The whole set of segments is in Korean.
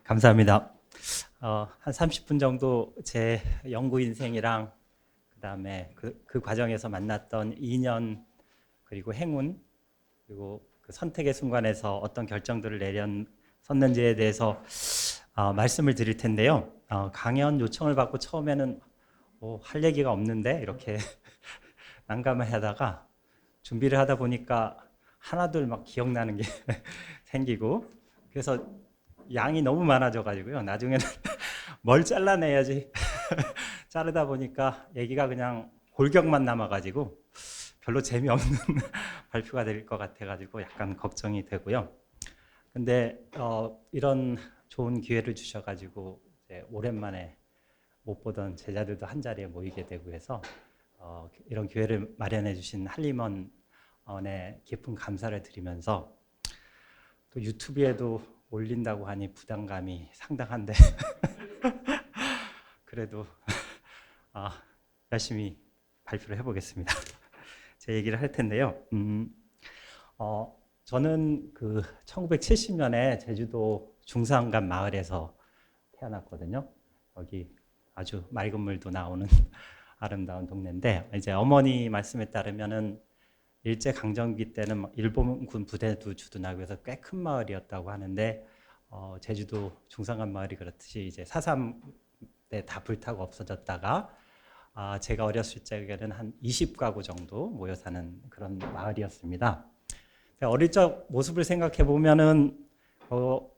감사합니다. 한 30분 정도 제 연구 인생이랑 그다음에 그 과정에서 만났던 인연 그리고 행운 그리고 그 선택의 순간에서 어떤 결정들을 내렸었는지에 대해서 말씀을 드릴 텐데요. 강연 요청을 받고 처음에는 할 얘기가 없는데 이렇게 난감해하다가 준비를 하다 보니까 하나둘 막 기억나는 게 생기고 그래서 양이 너무 많아져 가지고요. 나중에는 뭘 잘라내야지 자르다 보니까 얘기가 그냥 골격만 남아가지고 별로 재미없는 발표가 될 것 같아가지고 약간 걱정이 되고요. 근데 이런 좋은 기회를 주셔가지고 이제 오랜만에 못 보던 제자들도 한 자리에 모이게 되고 해서 이런 기회를 마련해 주신 한림원에 깊은 감사를 드리면서 또 유튜브에도 올린다고 하니 부담감이 상당한데 그래도 열심히 발표를 해보겠습니다. 제 얘기를 할 텐데요. 저는 그 1970년에 제주도 중산간 마을에서 태어났거든요. 여기 아주 맑은 물도 나오는 아름다운 동네인데 이제 어머니 말씀에 따르면은 일제 강점기 때는 일본군 부대도 주둔하고 해서 꽤 큰 마을이었다고 하는데 제주도 중산간 마을이 그렇듯이 이제 4.3 때 다 불타고 없어졌다가 제가 어렸을 적에는 한 20가구 정도 모여 사는 그런 마을이었습니다. 어릴 적 모습을 생각해 보면은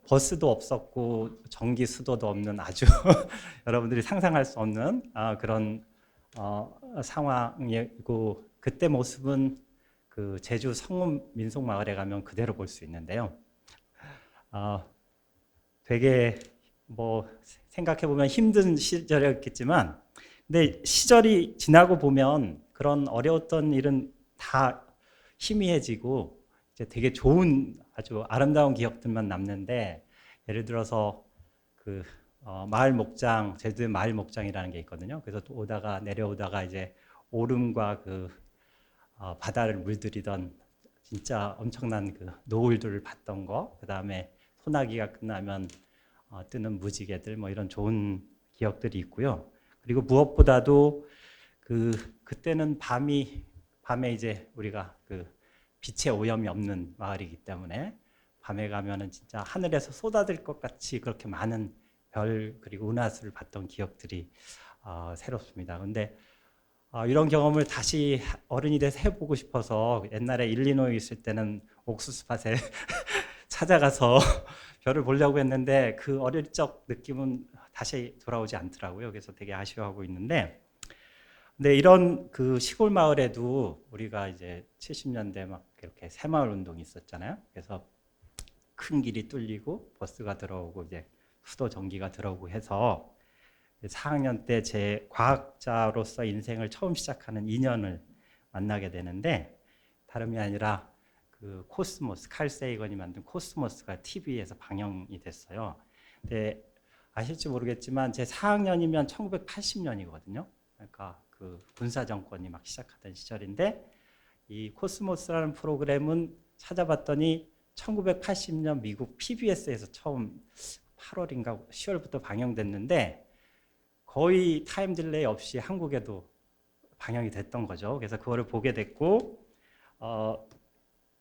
버스도 없었고 전기 수도도 없는 아주 여러분들이 상상할 수 없는 그런 상황이고 그때 모습은 그 제주 성읍 민속 마을에 가면 그대로 볼 수 있는데요. 되게 뭐 생각해 보면 힘든 시절이었겠지만 근데 시절이 지나고 보면 그런 어려웠던 일은 다 희미해지고 이제 되게 좋은 아주 아름다운 기억들만 남는데 예를 들어서 그 마을 목장 제주도의 마을 목장이라는 게 있거든요. 그래서 오다가 내려오다가 이제 오름과 그 바다를 물들이던 진짜 엄청난 그 노을들을 봤던 거, 그 다음에 소나기가 끝나면 뜨는 무지개들 뭐 이런 좋은 기억들이 있고요. 그리고 무엇보다도 그때는 밤에 이제 우리가 그 빛의 오염이 없는 마을이기 때문에 밤에 가면은 진짜 하늘에서 쏟아질 것 같이 그렇게 많은 별 그리고 은하수를 봤던 기억들이 새롭습니다. 근데 이런 경험을 다시 어른이 돼서 해보고 싶어서 옛날에 일리노이 있을 때는 옥수수밭에 찾아가서 별을 보려고 했는데 그 어릴 적 느낌은 다시 돌아오지 않더라고요. 그래서 되게 아쉬워하고 있는데 근데 이런 그 시골 마을에도 우리가 이제 70년대 막 이렇게 새마을 운동이 있었잖아요. 그래서 큰 길이 뚫리고 버스가 들어오고 이제 수도 전기가 들어오고 해서 4학년 때 제 과학자로서 인생을 처음 시작하는 인연을 만나게 되는데 다름이 아니라 그 코스모스 칼 세이건이 만든 코스모스가 TV에서 방영이 됐어요. 근데 아실지 모르겠지만 제 4학년이면 1980년이거든요. 그러니까 그 군사 정권이 막 시작하던 시절인데 이 코스모스라는 프로그램은 찾아봤더니 1980년 미국 PBS에서 처음 8월인가 10월부터 방영됐는데 거의 타임 딜레이 없이 한국에도 방영이 됐던 거죠. 그래서 그거를 보게 됐고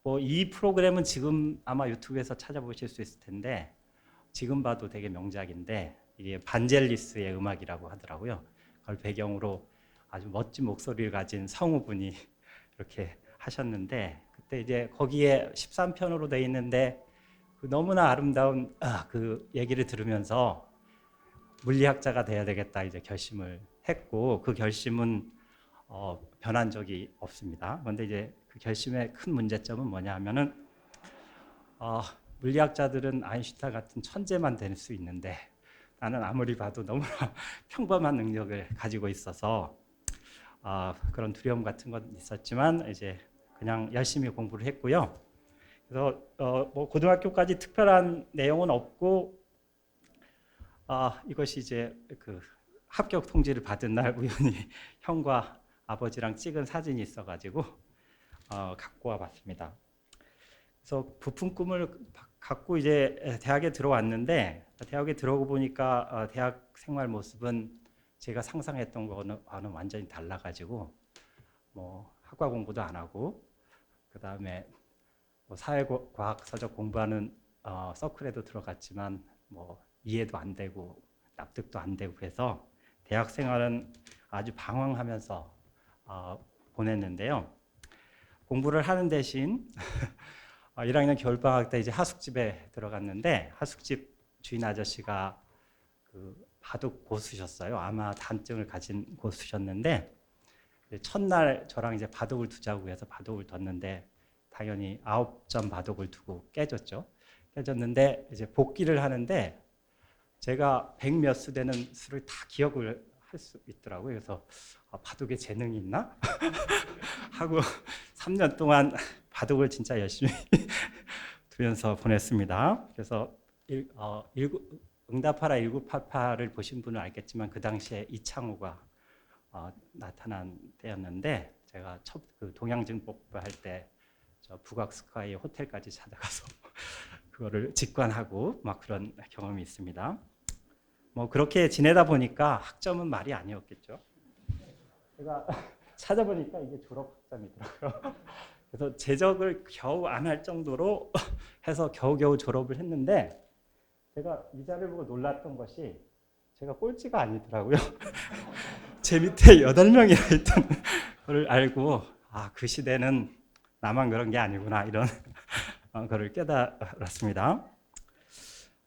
뭐 이 프로그램은 지금 아마 유튜브에서 찾아보실 수 있을 텐데 지금 봐도 되게 명작인데 이게 반젤리스의 음악이라고 하더라고요. 그걸 배경으로 아주 멋진 목소리를 가진 성우분이 이렇게 하셨는데 그때 이제 거기에 13편으로 돼 있는데 그 너무나 아름다운 그 얘기를 들으면서 물리학자가 돼야 되겠다 이제 결심을 했고 그 결심은 변한 적이 없습니다. 그런데 이제 그 결심의 큰 문제점은 뭐냐 하면은 물리학자들은 아인슈타인 같은 천재만 될 수 있는데 나는 아무리 봐도 너무나 평범한 능력을 가지고 있어서 그런 두려움 같은 건 있었지만 이제 그냥 열심히 공부를 했고요. 그래서 뭐 고등학교까지 특별한 내용은 없고 이것이 이제 그 합격 통지를 받은 날 우연히 형과 아버지랑 찍은 사진이 있어가지고 갖고 와봤습니다. 그래서 부품 꿈을 갖고 이제 대학에 들어왔는데 대학에 들어오고 보니까 대학 생활 모습은 제가 상상했던 거는 완전히 달라가지고 뭐 학과 공부도 안 하고 그 다음에 뭐 사회과학 서적 공부하는 서클에도 들어갔지만 뭐 이해도 안 되고 납득도 안 되고 해서 대학 생활은 아주 방황하면서 보냈는데요. 공부를 하는 대신 1학년 겨울방학 때 이제 하숙집에 들어갔는데 하숙집 주인 아저씨가 그 바둑 고수셨어요. 아마 단증을 가진 고수셨는데 첫날 저랑 이제 바둑을 두자고 해서 바둑을 뒀는데 당연히 9점 바둑을 두고 깨졌죠. 깨졌는데 이제 복기를 하는데 제가 100 몇 수 되는 수를 다 기억을 할 수 있더라고요. 그래서 바둑에 재능이 있나? 하고 3년 동안 바둑을 진짜 열심히 두면서 보냈습니다. 그래서 응답하라 1988을 보신 분은 알겠지만 그 당시에 이창호가 나타난 때였는데 제가 첫 그 동양증복부 할 때 저 북악스카이 호텔까지 찾아가서 그거를 직관하고 막 그런 경험이 있습니다. 뭐 그렇게 지내다 보니까 학점은 말이 아니었겠죠. 제가 찾아보니까 이게 졸업 학점이더라고요. 그래서 제적을 겨우 안 할 정도로 해서 겨우겨우 졸업을 했는데 제가 이자를 보고 놀랐던 것이 제가 꼴찌가 아니더라고요. 제 밑에 8명이나 있던 걸 알고 그 시대는 나만 그런 게 아니구나 이런 거를 깨달았습니다.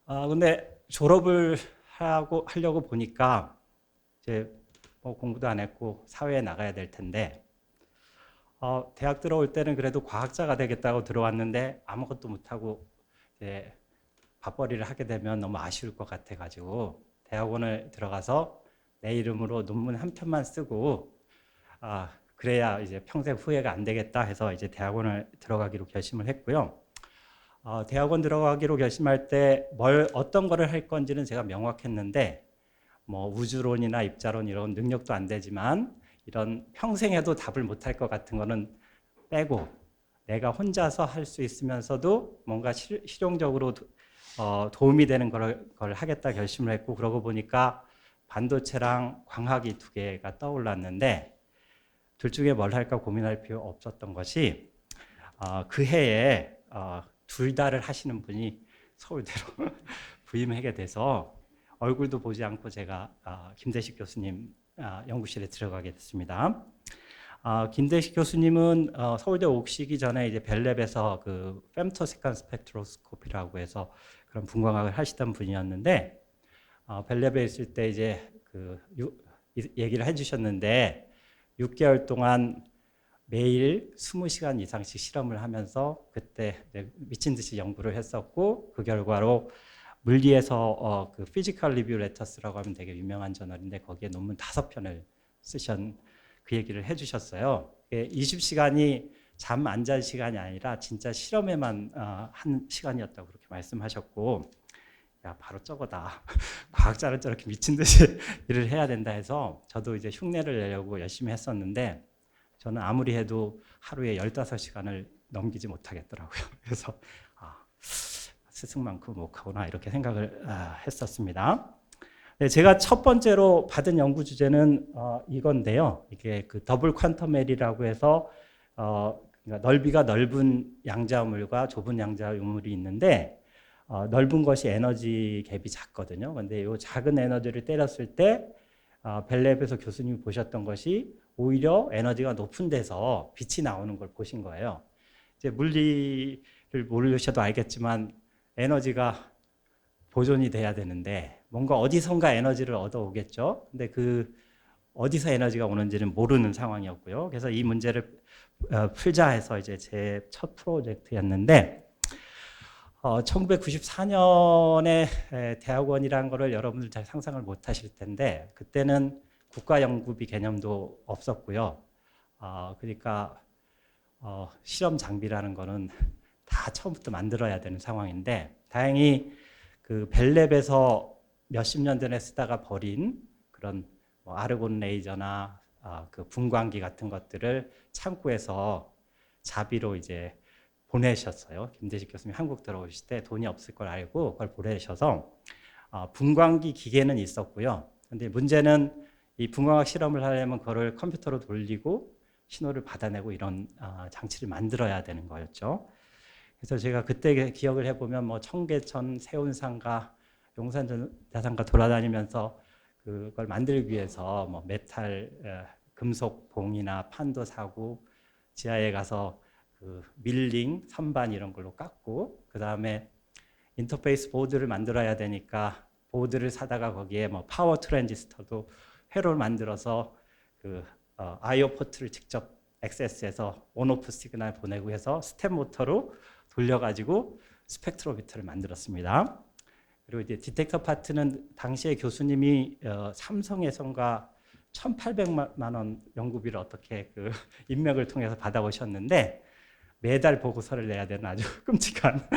근데 졸업을 하려고 보니까 이제 뭐 공부도 안 했고 사회에 나가야 될 텐데 대학 들어올 때는 그래도 과학자가 되겠다고 들어왔는데 아무것도 못하고 이제 밥벌이를 하게 되면 너무 아쉬울 것 같아가지고 대학원을 들어가서 내 이름으로 논문 한 편만 쓰고 그래야 이제 평생 후회가 안 되겠다 해서 이제 대학원을 들어가기로 결심을 했고요. 대학원 들어가기로 결심할 때 어떤 거를 할 건지는 제가 명확했는데 뭐 우주론이나 입자론 이런 능력도 안 되지만 이런 평생 해도 답을 못할 것 같은 거는 빼고 내가 혼자서 할 수 있으면서도 뭔가 실용적으로 도움이 되는 걸 하겠다 결심을 했고 그러고 보니까 반도체랑 광학이 2개가 떠올랐는데 둘 중에 뭘 할까 고민할 필요 없었던 것이 그 해에 둘 다를 하시는 분이 서울대로 부임하게 돼서 얼굴도 보지 않고 제가 김대식 교수님 연구실에 들어가게 됐습니다. 김대식 교수님은 서울대 오시기 전에 이제 벨랩에서 그 femtosecond 스펙트로스코피라고 해서 그런 분광학을 하시던 분이었는데 벨랩에 있을 때 이제 얘기를 해주셨는데 6개월 동안 매일 20시간 이상씩 실험을 하면서 그때 미친 듯이 연구를 했었고 그 결과로 물리에서 그 피지컬 리뷰 레터스라고 하면 되게 유명한 저널인데 거기에 논문 5편을 쓰신 그 얘기를 해주셨어요. 20시간이 잠 안 잔 시간이 아니라 진짜 실험에만 한 시간이었다고 그렇게 말씀하셨고 야 바로 저거다. 과학자는 저렇게 미친 듯이 일을 해야 된다 해서 저도 이제 흉내를 내려고 열심히 했었는데 저는 아무리 해도 하루에 15시간을 넘기지 못하겠더라고요. 그래서 스승만큼 못하구나 이렇게 생각을 했었습니다. 네, 제가 첫 번째로 받은 연구 주제는 이건데요. 이게 그 더블 퀀텀 L이라고 해서 그러니까 넓이가 넓은 양자물과 좁은 양자물이 있는데 넓은 것이 에너지 갭이 작거든요. 근데 이 작은 에너지를 때렸을 때 벨랩에서 교수님이 보셨던 것이 오히려 에너지가 높은 데서 빛이 나오는 걸 보신 거예요. 이제 물리를 모르셔도 알겠지만 에너지가 보존이 돼야 되는데 뭔가 어디선가 에너지를 얻어오겠죠. 근데 그 어디서 에너지가 오는지는 모르는 상황이었고요. 그래서 이 문제를 풀자 해서 이제 제 첫 프로젝트였는데 1994년에 대학원이라는 거를 여러분들 잘 상상을 못 하실 텐데 그때는 국가연구비 개념도 없었고요. 그러니까 실험 장비라는 거는 다 처음부터 만들어야 되는 상황인데 다행히 그 벨랩에서 몇십 년 전에 쓰다가 버린 그런 뭐 아르곤 레이저나 그 분광기 같은 것들을 창고에서 자비로 이제 보내셨어요. 김대식 교수님이 한국 들어오실 때 돈이 없을 걸 알고 그걸 보내셔서 분광기 기계는 있었고요. 근데 문제는 이 분광학 실험을 하려면 그거를 컴퓨터로 돌리고 신호를 받아내고 이런 장치를 만들어야 되는 거였죠. 그래서 제가 그때 기억을 해보면 뭐 청계천, 세운상가, 용산자산가 돌아다니면서 그걸 만들기 위해서 뭐 메탈, 금속 봉이나 판도 사고 지하에 가서 그 밀링, 선반 이런 걸로 깎고 그 다음에 인터페이스 보드를 만들어야 되니까 보드를 사다가 거기에 뭐 파워 트랜지스터도 회로를 만들어서 그 IO 포트를 직접 액세스해서 온오프 시그널 보내고 해서 스텝 모터로 돌려가지고 스펙트로미터를 만들었습니다. 그리고 이제 디텍터 파트는 당시에 교수님이 삼성에선가 1,800만 원 연구비를 어떻게 그 인맥을 통해서 받아오셨는데 매달 보고서를 내야 되는 아주 끔찍한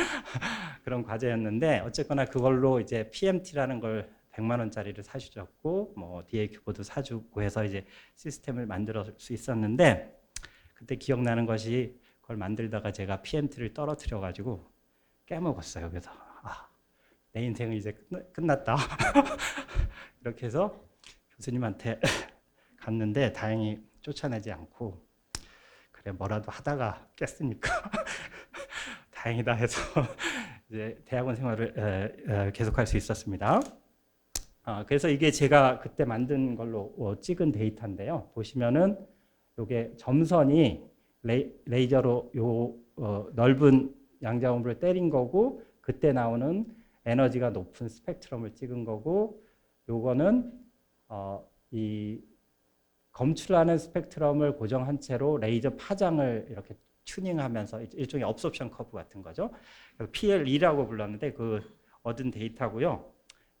그런 과제였는데 어쨌거나 그걸로 이제 PMT라는 걸 100만 원짜리를 사주셨고 뭐 DA 큐브도 사주고 해서 이제 시스템을 만들 수 있었는데 그때 기억나는 것이 그걸 만들다가 제가 PMT를 떨어뜨려 가지고 깨먹었어요. 그래서 내 인생은 이제 끝났다. 이렇게 해서 교수님한테 갔는데 다행히 쫓아내지 않고 그래 뭐라도 하다가 깼으니까 다행이다 해서 이제 대학원 생활을 계속할 수 있었습니다. 그래서 이게 제가 그때 만든 걸로 찍은 데이터인데요. 보시면은 이게 점선이 레이저로 요 넓은 양자음을 때린 거고 그때 나오는 에너지가 높은 스펙트럼을 찍은 거고 요거는 이 검출하는 스펙트럼을 고정한 채로 레이저 파장을 이렇게 튜닝하면서 일종의 업소션 커브 같은 거죠. PLE라고 불렀는데 그 얻은 데이터고요.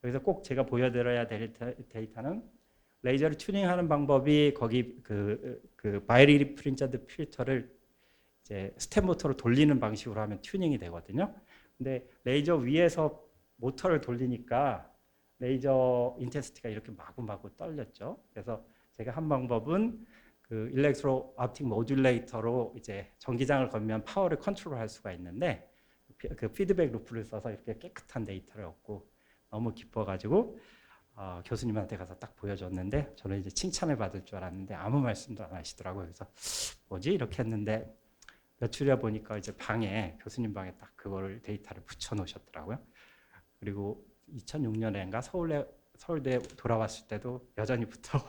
여기서 꼭 제가 보여드려야 될 데이터는 레이저를 튜닝하는 방법이 거기 그 바이리 리프린저드 필터를 이제 스텝 모터로 돌리는 방식으로 하면 튜닝이 되거든요. 근데 레이저 위에서 모터를 돌리니까 레이저 인텐시티가 이렇게 마구마구 떨렸죠. 그래서 제가 한 방법은 그 일렉트로 옵틱 모듈레이터로 이제 전기장을 걸면 파워를 컨트롤할 수가 있는데 그 피드백 루프를 써서 이렇게 깨끗한 데이터를 얻고 너무 기뻐가지고 교수님한테 가서 딱 보여줬는데 저는 이제 칭찬을 받을 줄 알았는데 아무 말씀도 안 하시더라고요. 그래서 뭐지 이렇게 했는데 며칠이야 보니까 이제 방에 교수님 방에 딱 그거를 데이터를 붙여 놓으셨더라고요. 그리고 2006년인가 서울대 돌아왔을 때도 여전히 붙어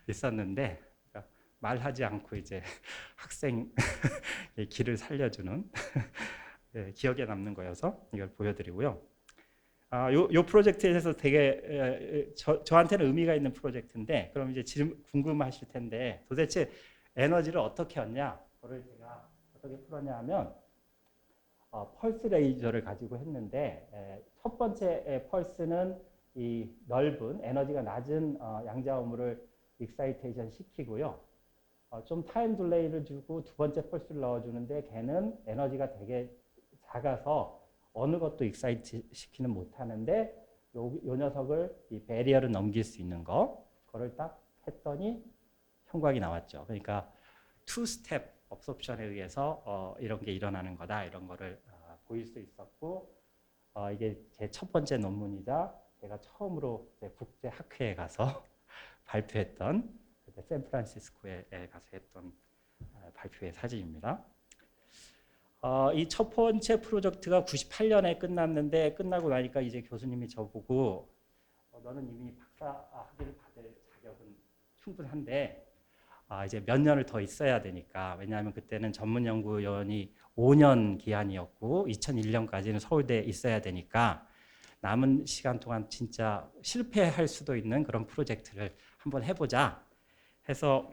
있었는데 그러니까 말하지 않고 이제 학생의 길을 살려주는 네, 기억에 남는 거여서 이걸 보여드리고요. 요 프로젝트에 대해서 되게 저한테는 의미가 있는 프로젝트인데 그럼 이제 지금 궁금하실 텐데 도대체 에너지를 어떻게 얻냐? 그걸 제가 어떻게 풀었냐 하면 펄스 레이저를 가지고 했는데 첫 번째 펄스는 이 넓은 에너지가 낮은 양자음을 익사이테이션 시키고요. 좀 타임 딜레이를 주고 두 번째 펄스를 넣어주는데 걔는 에너지가 되게 작아서 어느 것도 익사이트 시키는 못하는데 요 녀석을 이 베리어를 넘길 수 있는 그거를 딱 했더니 형광이 나왔죠. 그러니까 투 스텝 업소션에 의해서 이런 게 일어나는 거다 이런 거를 보일 수 있었고 이게 제 첫 번째 논문이자 제가 처음으로 국제 학회에 가서 발표했던 샌프란시스코에 가서 했던 발표의 사진입니다. 이 첫 번째 프로젝트가 98년에 끝났는데 끝나고 나니까 이제 교수님이 저보고 너는 이미 박사 학위를 받을 자격은 충분한데 이제 몇 년을 더 있어야 되니까 왜냐하면 그때는 전문연구원이 5년 기한이었고 2001년까지는 서울대에 있어야 되니까 남은 시간 동안 진짜 실패할 수도 있는 그런 프로젝트를 한번 해보자 해서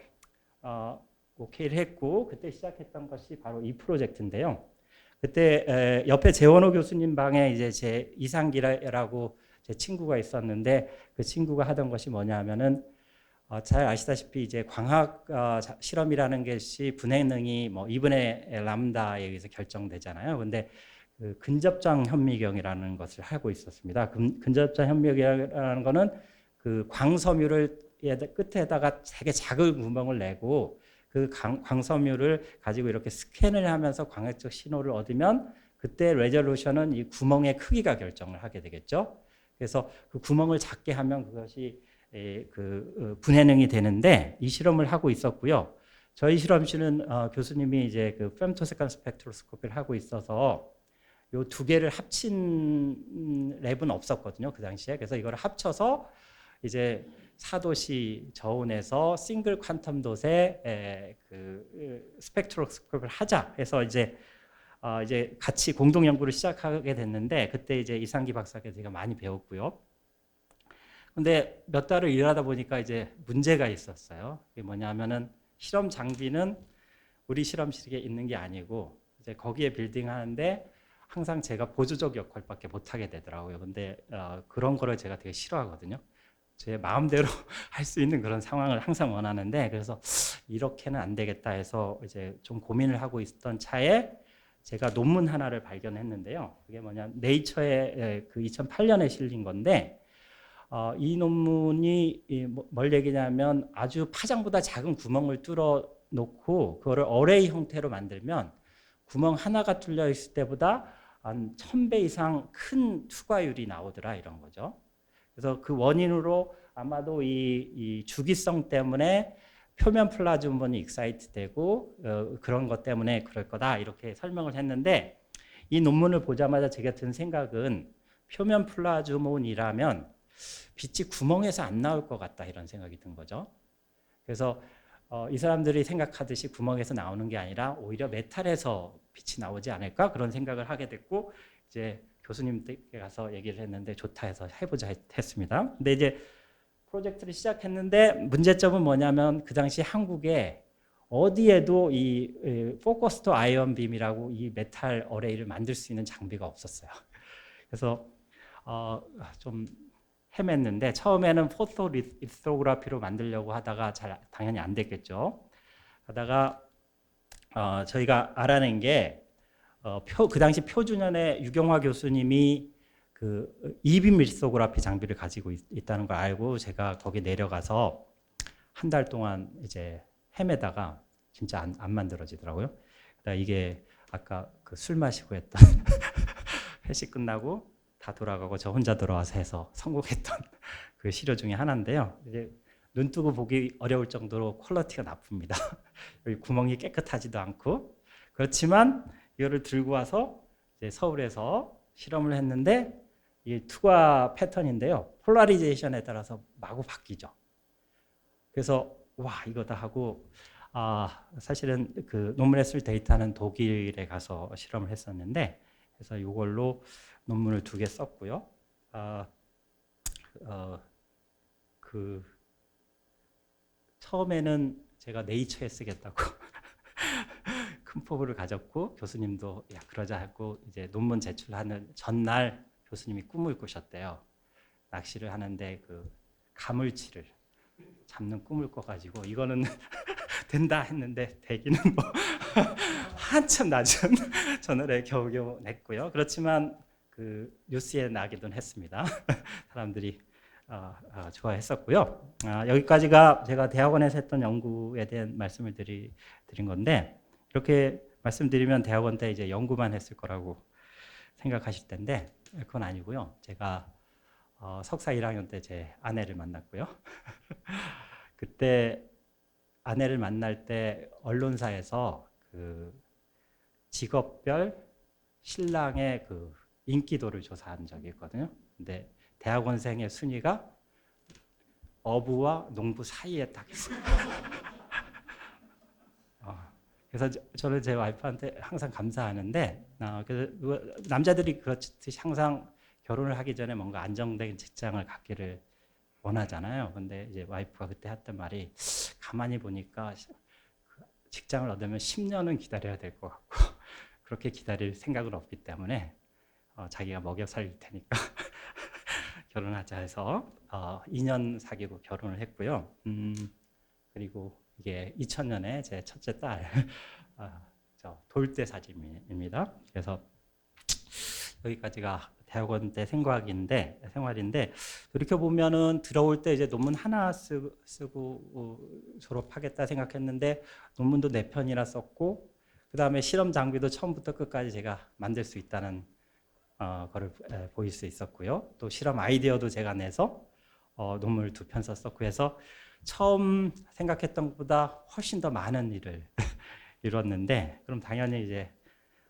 오케이를 했고 그때 시작했던 것이 바로 이 프로젝트인데요. 그때 옆에 재원호 교수님 방에 이제 제 이상기라고 제 친구가 있었는데 그 친구가 하던 것이 뭐냐 하면은 잘 아시다시피 이제 광학 실험이라는 것이 분해능이 뭐 2분의 람다에 의해서 결정되잖아요. 근데 그 근접장 현미경이라는 것을 하고 있었습니다. 근접장 현미경이라는 거는 그 광섬유를 끝에다가 되게 작은 구멍을 내고 그 그 광섬유를 가지고 이렇게 스캔을 하면서 광학적 신호를 얻으면 그때 레졸루션은 이 구멍의 크기가 결정을 하게 되겠죠. 그래서 그 구멍을 작게 하면 그것이 분해능이 되는데 이 실험을 하고 있었고요. 저희 실험실은 교수님이 이제 그 femtosecond 스펙트로스코피를 하고 있어서 요 두 개를 합친 랩은 없었거든요, 그 당시에. 그래서 이걸 합쳐서 이제 사도시 저온에서 싱글 퀀텀 돛의 그 스펙트로스코피를 하자 해서 이제 같이 공동 연구를 시작하게 됐는데 그때 이제 이상기 박사께 제가 많이 배웠고요. 근데 몇 달을 일하다 보니까 이제 문제가 있었어요. 그게 뭐냐면은 실험 장비는 우리 실험실에 있는 게 아니고 이제 거기에 빌딩 하는데 항상 제가 보조적 역할밖에 못 하게 되더라고요. 근데 그런 거를 제가 되게 싫어하거든요. 제 마음대로 할 수 있는 그런 상황을 항상 원하는데 그래서 이렇게는 안 되겠다 해서 이제 좀 고민을 하고 있었던 차에 제가 논문 하나를 발견했는데요. 그게 뭐냐 네이처에 그 2008년에 실린 건데 이 논문이 뭘 얘기냐면 아주 파장보다 작은 구멍을 뚫어 놓고 그거를 어레이 형태로 만들면 구멍 하나가 뚫려 있을 때보다 한 1000배 이상 큰 투과율이 나오더라 이런 거죠. 그래서 그 원인으로 아마도 이 주기성 때문에 표면 플라즈몬이 익사이트 되고 그런 것 때문에 그럴 거다 이렇게 설명을 했는데 이 논문을 보자마자 제가 든 생각은 표면 플라즈몬이라면 빛이 구멍에서 안 나올 것 같다 이런 생각이 든 거죠. 그래서 이 사람들이 생각하듯이 구멍에서 나오는 게 아니라 오히려 메탈에서 빛이 나오지 않을까 그런 생각을 하게 됐고 이제 교수님께 가서 얘기를 했는데 좋다 해서 해보자 했습니다. 근데 이제 프로젝트를 시작했는데 문제점은 뭐냐면 그 당시 한국에 어디에도 이 포커스드 아이언 빔이라고 이 메탈 어레이를 만들 수 있는 장비가 없었어요. 그래서 좀 헤맸는데 처음에는 포토 리토그래피로 만들려고 하다가 잘 당연히 안 됐겠죠. 하다가 저희가 알아낸 게 그 당시 표준현의 유경화 교수님이 그 이빔 리토그래피 장비를 가지고 있다는 걸 알고 제가 거기 내려가서 한 달 동안 이제 헤매다가 진짜 안 만들어지더라고요. 그러니까 이게 아까 그 술 마시고 했던 회식 끝나고 다 돌아가고 저 혼자 돌아와서 해서 성공했던 그 시료 중에 하나인데요. 이제 눈 뜨고 보기 어려울 정도로 퀄리티가 나쁩니다. 여기 구멍이 깨끗하지도 않고 그렇지만 이거를 들고 와서 이제 서울에서 실험을 했는데 이게 투과 패턴인데요. 폴라리제이션에 따라서 마구 바뀌죠. 그래서 와 이거다 하고 사실은 그 논문에 쓸 데이터는 독일에 가서 실험을 했었는데 그래서 이걸로 논문을 2개 썼고요. 그 처음에는 제가 네이처에 쓰겠다고 큰 포부를 가졌고 교수님도 야 그러자 하고 이제 논문 제출하는 전날 교수님이 꿈을 꾸셨대요. 낚시를 하는데 그 가물치를 잡는 꿈을 꿔가지고 이거는 된다 했는데 되기는 뭐 한참 낮은 저널에 겨우겨우 냈고요. 그렇지만 그 뉴스에 나기도 했습니다. 사람들이 좋아했었고요. 여기까지가 제가 대학원에서 했던 연구에 대한 말씀을 드린 건데 이렇게 말씀드리면 대학원 때 이제 연구만 했을 거라고 생각하실 텐데 그건 아니고요. 제가 석사 1학년 때 제 아내를 만났고요. 그때 아내를 만날 때 언론사에서 그 직업별 신랑의 그 인기도를 조사한 적이 있거든요. 근데 대학원생의 순위가 어부와 농부 사이에 딱 있어요. 그래서 저는 제 와이프한테 항상 감사하는데 남자들이 그렇듯이 항상 결혼을 하기 전에 뭔가 안정된 직장을 갖기를 원하잖아요. 근데 이제 와이프가 그때 했던 말이 가만히 보니까 직장을 얻으면 10년은 기다려야 될 것 같고 그렇게 기다릴 생각은 없기 때문에 자기가 먹여 살릴 테니까 결혼하자 해서 2년 사귀고 결혼을 했고요. 그리고 이게 2000년에 제 첫째 딸 돌 때 사진입니다. 그래서 여기까지가 대학원 때 생활인데 이렇게 보면은 들어올 때 이제 논문 하나 쓰고 졸업하겠다 생각했는데 논문도 4편이나 썼고 그 다음에 실험 장비도 처음부터 끝까지 제가 만들 수 있다는 거를 보일 수 있었고요. 또 실험 아이디어도 제가 내서 논문을 2편 썼었고 해서 처음 생각했던 것보다 훨씬 더 많은 일을 이뤘는데 그럼 당연히 이제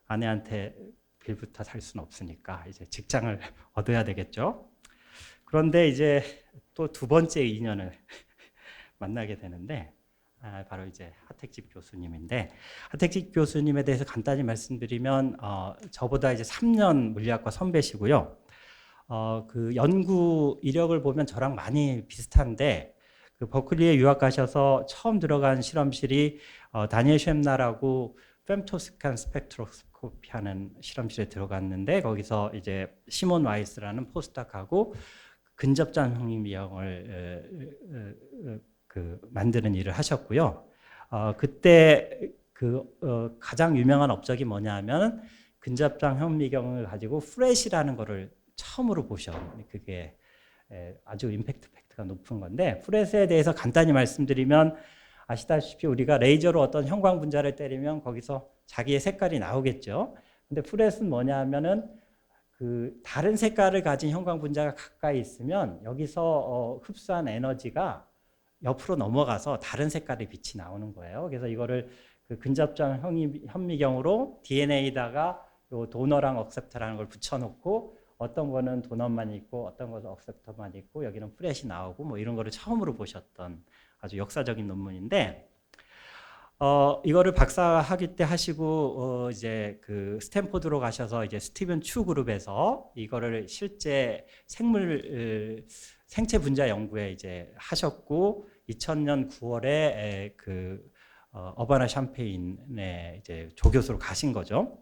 아내한테 빌부터 살 수는 없으니까 이제 직장을 얻어야 되겠죠. 그런데 이제 또 2번째 인연을 만나게 되는데 바로 이제 하택집 교수님인데 하택집 교수님에 대해서 간단히 말씀드리면 저보다 이제 3년 물리학과 선배시고요. 그 연구 이력을 보면 저랑 많이 비슷한데 그 버클리에 유학 가셔서 처음 들어간 실험실이 다니엘 쉔나라고 femtoscan 스펙트로스코피 하는 실험실에 들어갔는데 거기서 이제 시몬 와이스라는 포스닥하고 근접전 형리미형을 만드는 일을 하셨고요. 그때 가장 유명한 업적이 뭐냐면 근접장 현미경을 가지고 프렛이라는 거를 처음으로 그게 아주 임팩트 팩트가 높은 건데 프렛에 대해서 간단히 말씀드리면 아시다시피 우리가 레이저로 어떤 형광 분자를 때리면 거기서 자기의 색깔이 나오겠죠. 근데 프렛은 뭐냐면은 그 다른 색깔을 가진 형광 분자가 가까이 있으면 여기서 흡수한 에너지가 옆으로 넘어가서 다른 색깔의 빛이 나오는 거예요. 그래서 이거를 그 근접점 현미경으로 DNA에다가 요 도너랑 억셉터라는 걸 붙여놓고 어떤 거는 도너만 있고 어떤 거는 억셉터만 있고 여기는 프렛이 나오고 뭐 이런 거를 처음으로 보셨던 아주 역사적인 논문인데 이거를 박사학위 때 하시고 이제 그 스탠포드로 가셔서 이제 스티븐 추 그룹에서 이거를 실제 생체 분자 연구에 이제 하셨고 2000년 9월에 그 어바나 샴페인에 이제 조교수로 가신 거죠.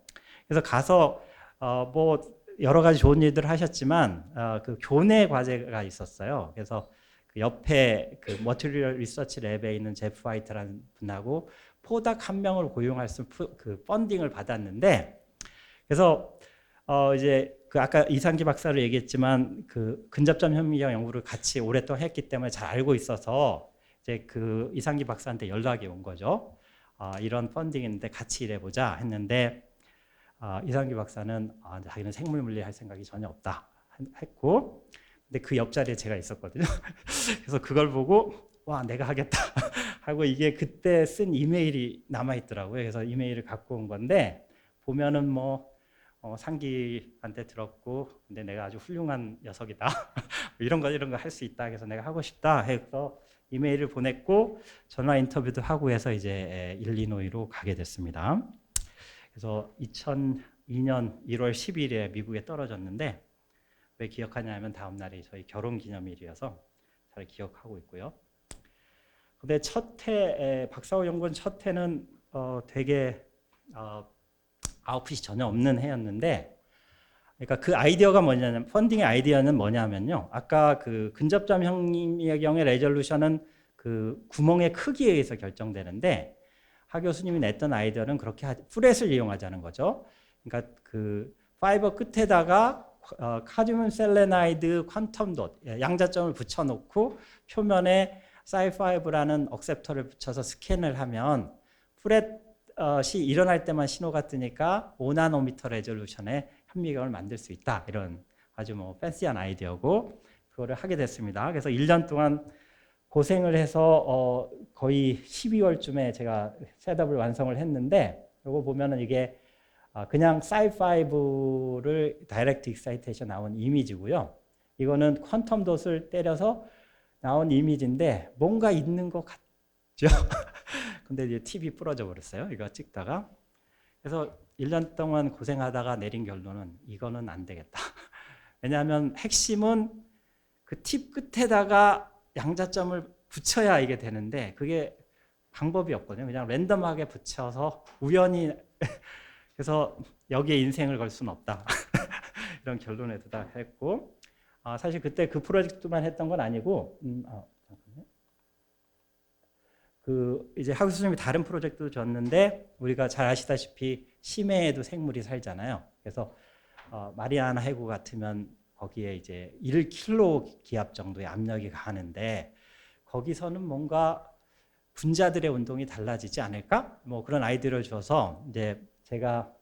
그래서 가서 뭐 여러 가지 좋은 일들을 하셨지만 그 교내 과제가 있었어요. 그래서 그 옆에 그 머티리얼 리서치 랩에 있는 제프 화이트라는 분하고 포닥 1명을 고용할 수 그 펀딩을 받았는데 그래서 이제 그 아까 이상기 박사를 얘기했지만 그 근접점 현미경 연구를 같이 오랫동안 했기 때문에 잘 알고 있어서 이제 그 이상기 박사한테 연락이 온 거죠. 이런 펀딩인데 같이 일해보자 했는데 이상기 박사는 자기는 생물물리 할 생각이 전혀 없다 했고 근데 그 옆자리에 제가 있었거든요. 그래서 그걸 보고 와 내가 하겠다 하고 이게 그때 쓴 이메일이 남아 있더라고요. 그래서 이메일을 갖고 온 건데 보면은 뭐 상기한테 들었고 근데 내가 아주 훌륭한 녀석이다 이런 거 할 수 있다 그래서 내가 하고 싶다 해서 이메일을 보냈고 전화 인터뷰도 하고 해서 이제 일리노이로 가게 됐습니다. 그래서 2002년 1월 10일에 미국에 떨어졌는데 왜 기억하냐면 다음 날이 저희 결혼 기념일이어서 잘 기억하고 있고요. 근데 박사호 연구원 첫 해는 되게 아웃풋이 전혀 없는 해였는데 그러니까 그 아이디어가 뭐냐면 펀딩의 아이디어는 뭐냐면요. 아까 그 근접점 현미경의 레졸루션은 그 구멍의 크기에 의해서 결정되는데 하 교수님이 냈던 아이디어는 그렇게 프렛을 이용하자는 거죠. 그러니까 그 파이버 끝에다가 카드뮴 셀레나이드 퀀텀 돗 양자점을 붙여놓고 표면에 사이5라는 억셉터를 붙여서 스캔을 하면 프렛이 일어날 때만 신호가 뜨니까 5나노미터 레졸루션의 현미경을 만들 수 있다. 이런 아주 뭐 팬시한 아이디어고 그거를 하게 됐습니다. 그래서 1년 동안 고생을 해서 거의 12월쯤에 제가 셋업을 완성을 했는데 이거 보면은 이게 그냥 사이5를 다이렉트 익사이테이션 나온 이미지고요. 이거는 퀀텀 돛을 때려서 나온 이미지인데 뭔가 있는 것 같죠? 근데 이제 팁이 부러져 버렸어요. 이거 찍다가. 그래서 1년 동안 고생하다가 내린 결론은 이거는 안 되겠다. 왜냐하면 핵심은 그 팁 끝에다가 양자점을 붙여야 이게 되는데 그게 방법이 없거든요. 그냥 랜덤하게 붙여서 우연히 그래서 여기에 인생을 걸 수는 없다. 이런 결론에 도달했고 사실 그때 그 프로젝트만 했던 건 아니고 잠깐만요. 그 이제 하 교수님이 다른 프로젝트도 줬는데 우리가 잘 아시다시피 심해에도 생물이 살잖아요. 그래서 마리아나 해구 같으면 거기에 이제 1kg 기압 정도의 압력이 가하는데 거기서는 뭔가 분자들의 운동이 달라지지 않을까? 뭐 그런 아이디어를 줘서 이제 제가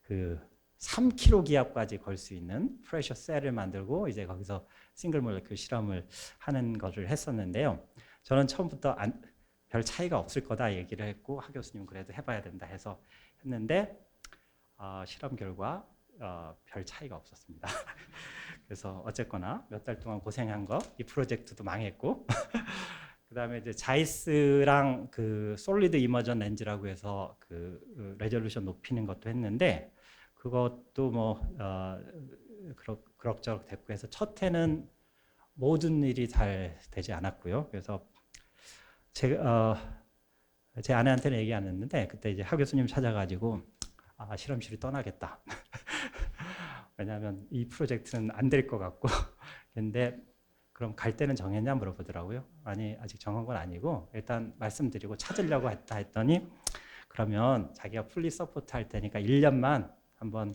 그 3kg 기압까지 걸 수 있는 프레셔 셀을 만들고 이제 거기서 싱글 몰레큘 실험을 하는 것을 했었는데요. 저는 처음부터 별 차이가 없을 거다 얘기를 했고 하 교수님 그래도 해봐야 된다 해서 했는데 실험 결과 별 차이가 없었습니다. 그래서 어쨌거나 몇 달 동안 고생한 거 이 프로젝트도 망했고 그다음에 이제 자이스랑 그 솔리드 이머전 렌즈라고 해서 그 레졸루션 높이는 것도 했는데 그것도 뭐 그럭저럭 됐고 해서 첫 해는 모든 일이 잘 되지 않았고요. 그래서 제 아내한테는 얘기 안 했는데 그때 이제 하 교수님 찾아가지고 실험실을 떠나겠다. 왜냐하면 이 프로젝트는 안 될 것 같고 근데 그럼 갈 때는 정했냐 물어보더라고요. 아니 아직 정한 건 아니고 일단 말씀드리고 찾으려고 했다 했더니 그러면 자기가 풀리 서포트 할 테니까 1년만 한번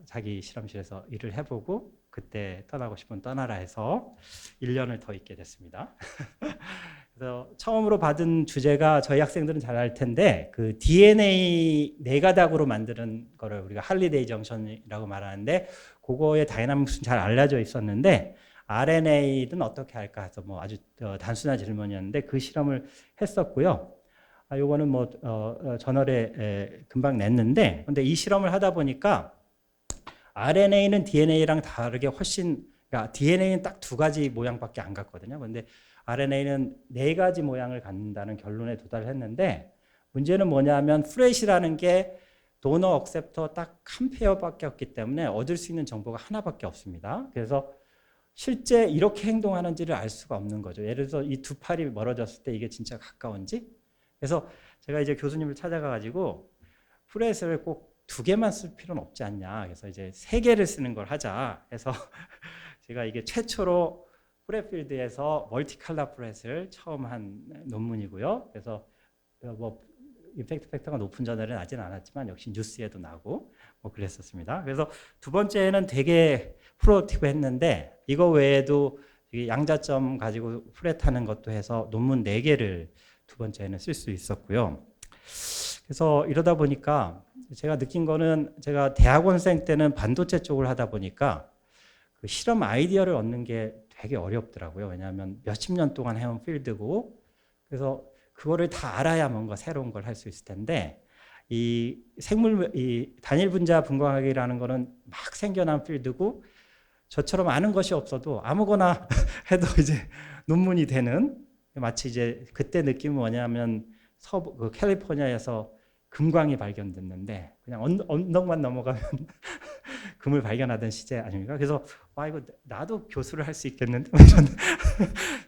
자기 실험실에서 일을 해보고 그때 떠나고 싶으면 떠나라 해서 1년을 더 있게 됐습니다. 그래서 처음으로 받은 주제가 저희 학생들은 잘 알 텐데 그 DNA 네 가닥으로 만드는 거를 우리가 할리데이 정션이라고 말하는데 그거의 다이나믹스는 잘 알려져 있었는데 RNA는 어떻게 할까 해서 뭐 아주 단순한 질문이었는데 그 실험을 했었고요. 요거는 뭐 저널에 금방 냈는데 근데 이 실험을 하다 보니까 RNA는 DNA랑 다르게 훨씬 그러니까 DNA는 딱 두 가지 모양밖에 안 갖거든요. 근데 RNA는 네 가지 모양을 갖는다는 결론에 도달했는데 문제는 뭐냐면 프렛이라는 게 도너 억셉터 딱 한 페어밖에 없기 때문에 얻을 수 있는 정보가 하나밖에 없습니다. 그래서 실제 이렇게 행동하는지를 알 수가 없는 거죠. 예를 들어서 이 두 팔이 멀어졌을 때 이게 진짜 가까운지. 그래서 제가 이제 교수님을 찾아가가지고 프렛을 꼭 두 개만 쓸 필요는 없지 않냐. 그래서 이제 세 개를 쓰는 걸 하자. 해서 제가 이게 최초로 프렛필드에서 멀티컬러 프렛을 처음 한 논문이고요. 그래서 뭐 임팩트 팩터가 높은 저널은 나진 않았지만 역시 뉴스에도 나고 뭐 그랬었습니다. 그래서 두 번째는 되게 프로덕티브했는데 이거 외에도 양자점 가지고 프렛하는 것도 해서 논문 4개를 두 번째는 쓸 수 있었고요. 그래서 이러다 보니까 제가 느낀 거는 제가 대학원생 때는 반도체 쪽을 하다 보니까 그 실험 아이디어를 얻는 게 되게 어렵더라고요. 왜냐하면 몇십 년 동안 해온 필드고 그래서 그거를 다 알아야 뭔가 새로운 걸 할 수 있을 텐데 이 단일 분자 분광학이라는 거는 막 생겨난 필드고 저처럼 아는 것이 없어도 아무거나 해도 이제 논문이 되는 마치 이제 그때 느낌은 뭐냐면 그 캘리포니아에서 금광이 발견됐는데 그냥 언덕만 넘어가면 금을 발견하던 시제 아닙니까? 그래서 이거 나도 교수를 할 수 있겠는데 이런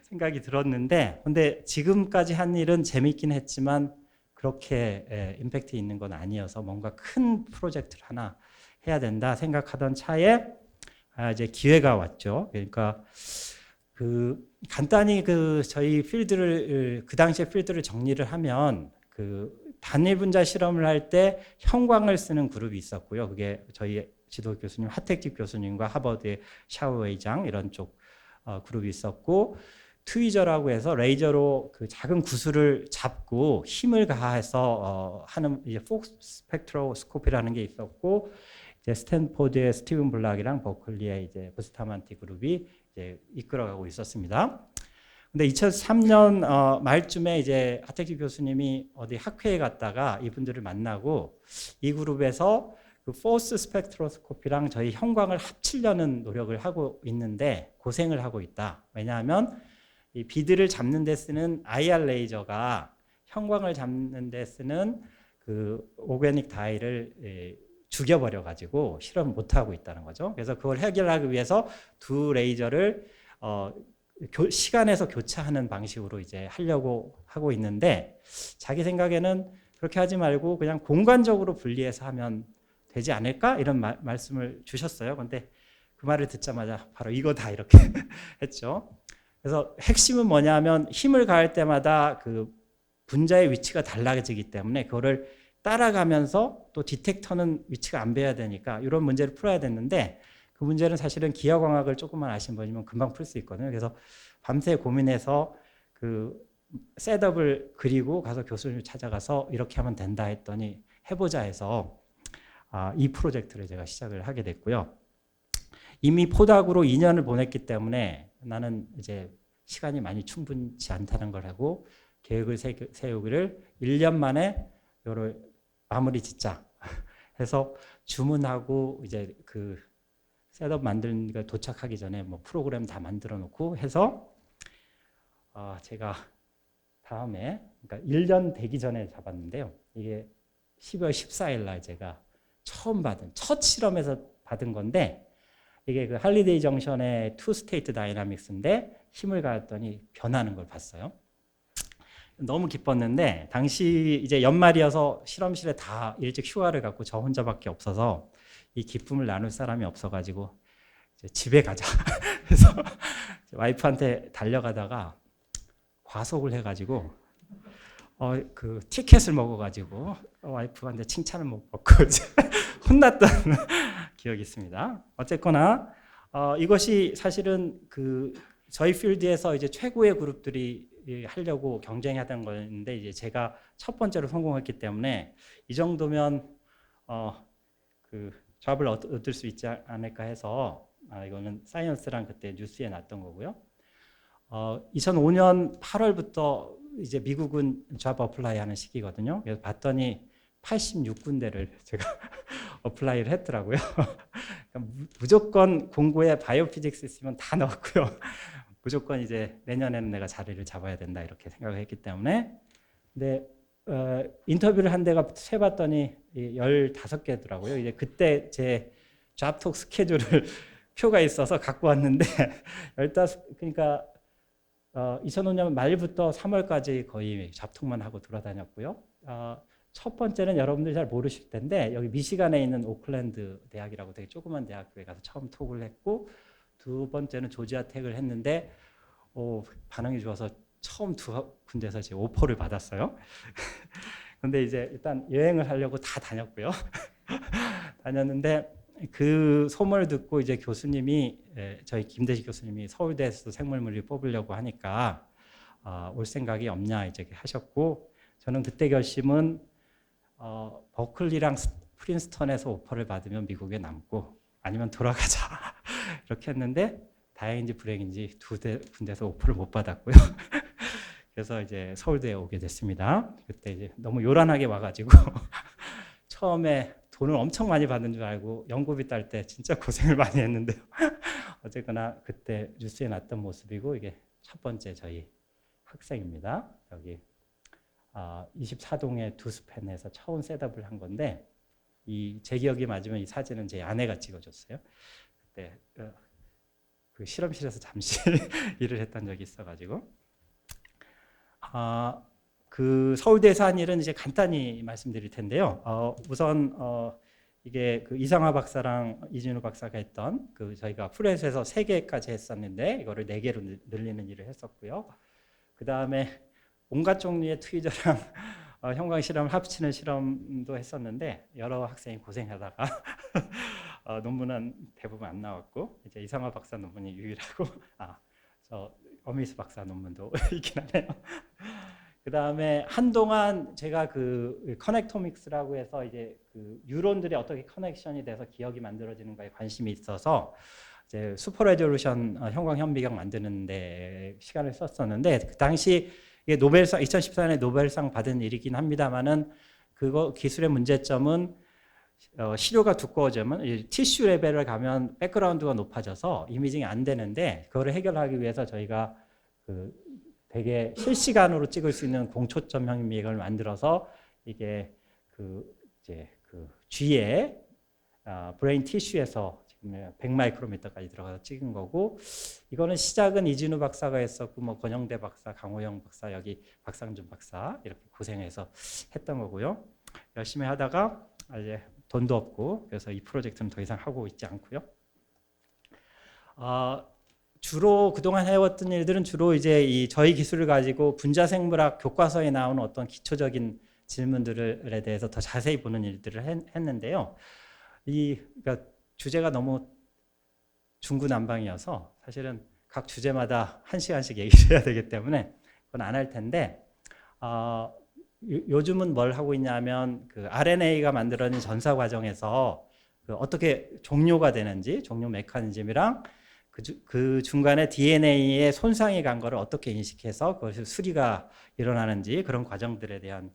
생각이 들었는데 근데 지금까지 한 일은 재밌긴 했지만 그렇게 임팩트 있는 건 아니어서 뭔가 큰 프로젝트를 하나 해야 된다 생각하던 차에 이제 기회가 왔죠. 그러니까 그 간단히 그 저희 필드를 그 당시에 필드를 정리를 하면 그 단일 분자 실험을 할 때 형광을 쓰는 그룹이 있었고요. 그게 저희 지도 교수님 하택집 교수님과 하버드의 샤오웨이장 이런 쪽 그룹이 있었고 트위저라고 해서 레이저로 그 작은 구슬을 잡고 힘을 가해서 하는 이제 폭스 스펙트로스코피라는 게 있었고 이제 스탠포드의 스티븐 블락이랑 버클리의 이제 부스타만티 그룹이 이제 이끌어가고 있었습니다. 근데 2003년 말쯤에 이제 하택기 교수님이 어디 학회에 갔다가 이분들을 만나고 이 그룹에서 그 포스 스펙트로스코피랑 저희 형광을 합치려는 노력을 하고 있는데 고생을 하고 있다. 왜냐하면 이 비드를 잡는 데 쓰는 IR 레이저가 형광을 잡는 데 쓰는 그 오가닉 다이를 죽여버려 가지고 실험 못 하고 있다는 거죠. 그래서 그걸 해결하기 위해서 두 레이저를 시간에서 교차하는 방식으로 이제 하려고 하고 있는데 자기 생각에는 그렇게 하지 말고 그냥 공간적으로 분리해서 하면 되지 않을까 이런 말씀을 주셨어요. 근데 그 말을 듣자마자 바로 이거다 이렇게 했죠. 그래서 핵심은 뭐냐면 힘을 가할 때마다 그 분자의 위치가 달라지기 때문에 그거를 따라가면서 또 디텍터는 위치가 안 배야 되니까 이런 문제를 풀어야 됐는데 그 문제는 사실은 기하광학을 조금만 아시는 분이면 금방 풀 수 있거든요. 그래서 밤새 고민해서 그 셋업을 그리고 가서 교수님을 찾아가서 이렇게 하면 된다 했더니 해보자 해서 이 프로젝트를 제가 시작을 하게 됐고요. 이미 포닥으로 2년을 보냈기 때문에 나는 이제 시간이 많이 충분치 않다는 걸 하고 계획을 세우기를 1년 만에 이걸 마무리 짓자 해서 주문하고 이제 그 셋업 만드는 거 도착하기 전에 뭐 프로그램 다 만들어 놓고 해서 제가 다음에 그러니까 1년 되기 전에 잡았는데요. 이게 12월 14일 날 제가 처음 받은 첫 실험에서 받은 건데 이게 그 할리데이 정션의 투 스테이트 다이나믹스인데 힘을 가했더니 변하는 걸 봤어요. 너무 기뻤는데 당시 이제 연말이어서 실험실에 다 일찍 휴가를 갖고 저 혼자밖에 없어서 이 기쁨을 나눌 사람이 없어가지고 이제 집에 가자 그래서 와이프한테 달려가다가 과속을 해가지고 그 티켓을 먹어가지고 와이프한테 칭찬을 못 받고 이제 혼났던 기억이 있습니다. 어쨌거나 이것이 사실은 그 저희 필드에서 이제 최고의 그룹들이 하려고 경쟁하던 거였는데 이제 제가 첫 번째로 성공했기 때문에 이 정도면 그 잡을 얻을 수 있지 않을까 해서 이거는 사이언스랑 그때 뉴스에 났던 거고요. 2005년 8월부터 이제 미국은 잡 어플라이 하는 시기거든요. 그래서 봤더니 86군데를 제가 어플라이를 했더라고요. 무조건 공고에 바이오피직스 있으면 다 넣었고요. 무조건 이제 내년에는 내가 자리를 잡아야 된다 이렇게 생각을 했기 때문에 근데 인터뷰를 한 데가 세봤더니 15개더라고요. 이제 그때 제 잡톡 스케줄을 표가 있어서 갖고 왔는데 15 그러니까 2005년 말부터 3월까지 거의 잡톡만 하고 돌아다녔고요. 첫 번째는 여러분들이 잘 모르실 텐데 여기 미시간에 있는 오클랜드 대학이라고 되게 조그만 대학교에 가서 처음 톡을 했고 두 번째는 조지아 텍을 했는데 반응이 좋아서 처음 두 군데서 이제 오퍼를 받았어요. 근데 이제 일단 여행을 하려고 다 다녔고요. 다녔는데 그 소문을 듣고 이제 교수님이 저희 김대식 교수님이 서울대에서 생물물리 뽑으려고 하니까 올 생각이 없냐 이제 하셨고 저는 그때 결심은 버클리랑 프린스턴에서 오퍼를 받으면 미국에 남고 아니면 돌아가자 이렇게 했는데 다행인지 불행인지 두 군데서 오퍼를 못 받았고요. 그래서 이제 서울대에 오게 됐습니다. 그때 이제 너무 요란하게 와가지고 처음에 돈을 엄청 많이 받는 줄 알고 연구비 딸 때 진짜 고생을 많이 했는데요. 어쨌거나 그때 뉴스에 났던 모습이고 이게 첫 번째 저희 학생입니다. 여기 24동의 두스펜에서 처음 셋업을 한 건데 제 기억이 맞으면 이 사진은 제 아내가 찍어줬어요. 그때 그 실험실에서 잠시 일을 했던 적이 있어가지고 그 서울대에서 한 일은 이제 간단히 말씀드릴 텐데요. 우선 이게 그 이상화 박사랑 이진우 박사가 했던 그 저희가 프렛에서 3개까지 했었는데 이거를 4개로 늘리는 일을 했었고요. 그 다음에 온갖 종류의 트위저랑 형광 실험을 합치는 실험도 했었는데 여러 학생이 고생하다가 논문은 대부분 안 나왔고 이제 이상화 박사 논문이 유일하고 저 어미스 박사 논문도 있긴 하네요. 그 다음에 한동안 제가 그 커넥토믹스라고 해서 이제 그 뉴런들이 어떻게 커넥션이 돼서 기억이 만들어지는가에 관심이 있어서 이제 슈퍼 레졸루션 형광 현미경 만드는 데 시간을 썼었는데 그 당시 이게 노벨상 2014년에 노벨상 받은 일이긴 합니다만은 그거 기술의 문제점은 시료가 두꺼워지면 티슈 레벨을 가면 백그라운드가 높아져서 이미징이 안 되는데 그거를 해결하기 위해서 저희가 그 되게 실시간으로 찍을 수 있는 공초점 현미경을 만들어서 이게 그 이제 그 쥐의 브레인 티슈에서 지금 100마이크로미터까지 들어가서 찍은 거고 이거는 시작은 이진우 박사가 했었고 뭐 권영대 박사, 강호영 박사, 여기 박상준 박사 이렇게 고생해서 했던 거고요. 열심히 하다가 이제 돈도 없고 그래서 이 프로젝트는 더 이상 하고 있지 않고요. 주로 그동안 해왔던 일들은 주로 이제 저희 기술을 가지고 분자생물학 교과서에 나오는 어떤 기초적인 질문들에 대해서 더 자세히 보는 일들을 했는데요. 그러니까 주제가 너무 중구난방이어서 사실은 각 주제마다 1시간씩 얘기를 해야 되기 때문에 그건 안 할 텐데, 요즘은 뭘 하고 있냐면 그 RNA가 만들어진 전사 과정에서 그 어떻게 종료가 되는지, 종료 메커니즘이랑 그 중간에 DNA에 손상이 간 거를 어떻게 인식해서 그것이 수리가 일어나는지 그런 과정들에 대한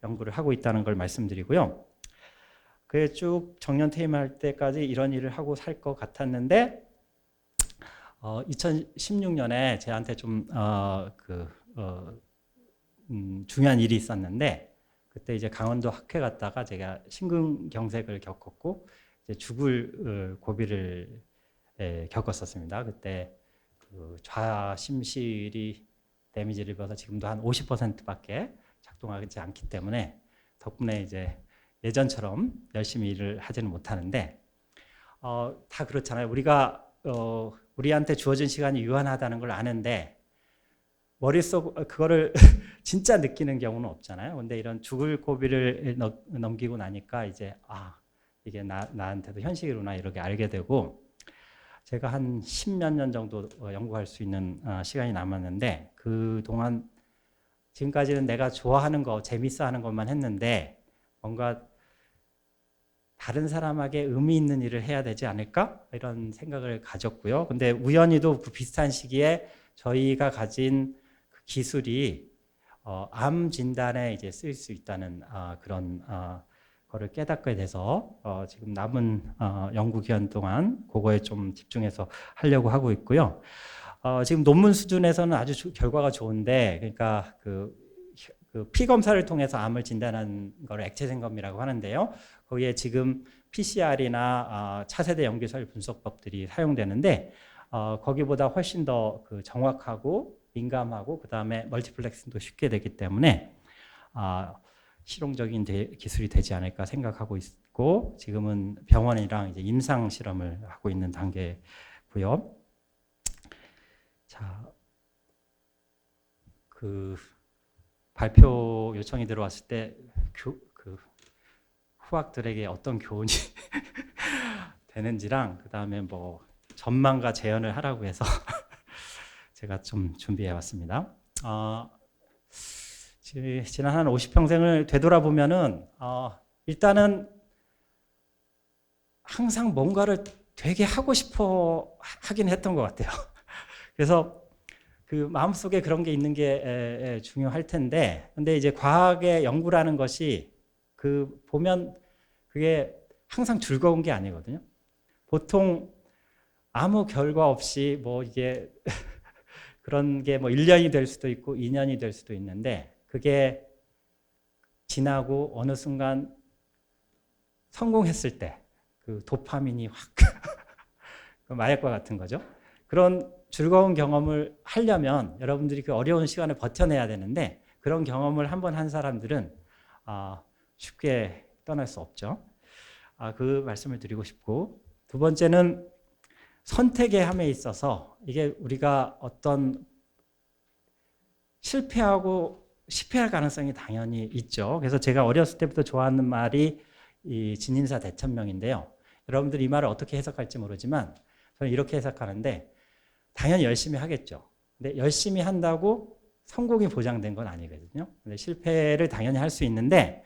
연구를 하고 있다는 걸 말씀드리고요. 그게 쭉 정년 퇴임할 때까지 이런 일을 하고 살 것 같았는데 2016년에 저한테 좀 중요한 일이 있었는데, 그때 이제 강원도 학회 갔다가 제가 심근경색을 겪었고 이제 죽을 고비를 겪었었습니다. 그때 그 좌심실이 데미지를 입어서 지금도 한 50%밖에 작동하지 않기 때문에 덕분에 이제 예전처럼 열심히 일을 하지는 못하는데, 다 그렇잖아요. 우리가 우리한테 주어진 시간이 유한하다는 걸 아는데 머릿속 그거를 진짜 느끼는 경우는 없잖아요. 근데 이런 죽을 고비를 넘기고 나니까 이제 이게 나한테도 현실이구나 이렇게 알게 되고, 제가 한 10몇 년 정도 연구할 수 있는 시간이 남았는데, 그동안 지금까지는 내가 좋아하는 거, 재밌어 하는 것만 했는데 뭔가 다른 사람에게 의미 있는 일을 해야 되지 않을까? 이런 생각을 가졌고요. 근데 우연히도 그 비슷한 시기에 저희가 가진 그 기술이 암 진단에 이제 쓰일 수 있다는 그런 거를 깨닫게 돼서 지금 남은 연구 기간 동안 그거에 좀 집중해서 하려고 하고 있고요. 지금 논문 수준에서는 아주 결과가 좋은데, 그러니까 그 피 검사를 통해서 암을 진단하는 걸 액체 생검이라고 하는데요. 거기에 지금 PCR이나 차세대 염기설 분석법들이 사용되는데 거기보다 훨씬 더 그 정확하고 민감하고 그 다음에 멀티플렉싱도 쉽게 되기 때문에 실용적인 기술이 되지 않을까 생각하고 있고, 지금은 병원이랑 이제 임상 실험을 하고 있는 단계고요. 자, 그 발표 요청이 들어왔을 때 그 후학들에게 어떤 교훈이 되는지랑 그 다음에 뭐 전망과 재현을 하라고 해서 제가 좀 준비해 왔습니다. 지난 한 50평생을 되돌아보면은 일단은 항상 뭔가를 되게 하고 싶어 하긴 했던 것 같아요. 그래서 그 마음속에 그런 게 있는 게 중요할 텐데, 근데 이제 과학의 연구라는 것이 그 보면 그게 항상 즐거운 게 아니거든요. 보통 아무 결과 없이 뭐 이게 그런 게 뭐 1년이 될 수도 있고 2년이 될 수도 있는데, 그게 지나고 어느 순간 성공했을 때 그 도파민이 확 마약과 같은 거죠. 그런 즐거운 경험을 하려면 여러분들이 그 어려운 시간을 버텨내야 되는데, 그런 경험을 한번 한 사람들은 쉽게 떠날 수 없죠. 그 말씀을 드리고 싶고, 두 번째는 선택의 함에 있어서 이게 우리가 어떤 실패할 가능성이 당연히 있죠. 그래서 제가 어렸을 때부터 좋아하는 말이 이 진인사 대천명인데요. 여러분들이 이 말을 어떻게 해석할지 모르지만 저는 이렇게 해석하는데, 당연히 열심히 하겠죠. 근데 열심히 한다고 성공이 보장된 건 아니거든요. 근데 실패를 당연히 할 수 있는데,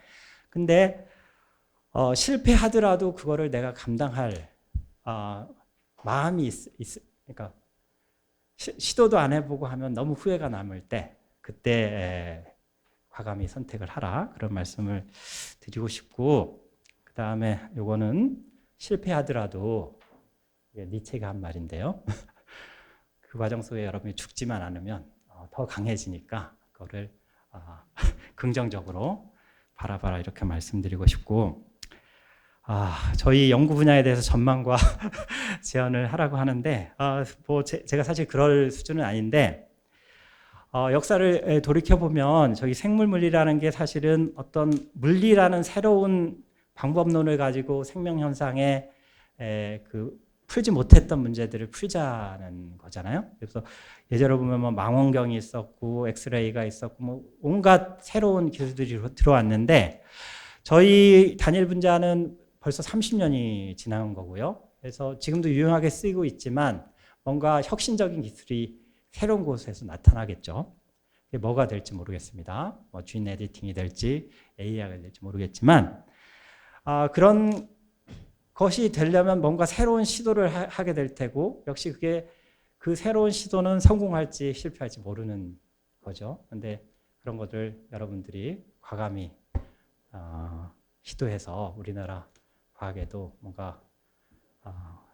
근데 실패하더라도 그거를 내가 감당할 마음이 그러니까 시도도 안 해보고 하면 너무 후회가 남을 때, 그때 과감히 선택을 하라, 그런 말씀을 드리고 싶고, 그 다음에 요거는 실패하더라도 니체가 한 말인데요. 그 과정 속에 여러분이 죽지만 않으면 더 강해지니까 그거를 긍정적으로 바라봐라, 이렇게 말씀드리고 싶고, 저희 연구 분야에 대해서 전망과 제언을 하라고 하는데 제가 사실 그럴 수준은 아닌데, 역사를 돌이켜보면 저희 생물물리라는 게 사실은 어떤 물리라는 새로운 방법론을 가지고 생명현상의 그 풀지 못했던 문제들을 풀자는 거잖아요. 그래서 예전에 보면 뭐 망원경이 있었고 엑스레이가 있었고 뭐 온갖 새로운 기술들이 들어왔는데 저희 단일 분자는 벌써 30년이 지난 거고요. 그래서 지금도 유용하게 쓰이고 있지만 뭔가 혁신적인 기술이 새로운 곳에서 나타나겠죠. 그게 뭐가 될지 모르겠습니다. 뭐 진 에디팅이 될지 AI가 될지 모르겠지만 그런 것이 되려면 뭔가 새로운 시도를 하게 될 테고 역시 그게 그 새로운 시도는 성공할지 실패할지 모르는 거죠. 근데 그런 것들 여러분들이 과감히 시도해서 우리나라 과학에도 뭔가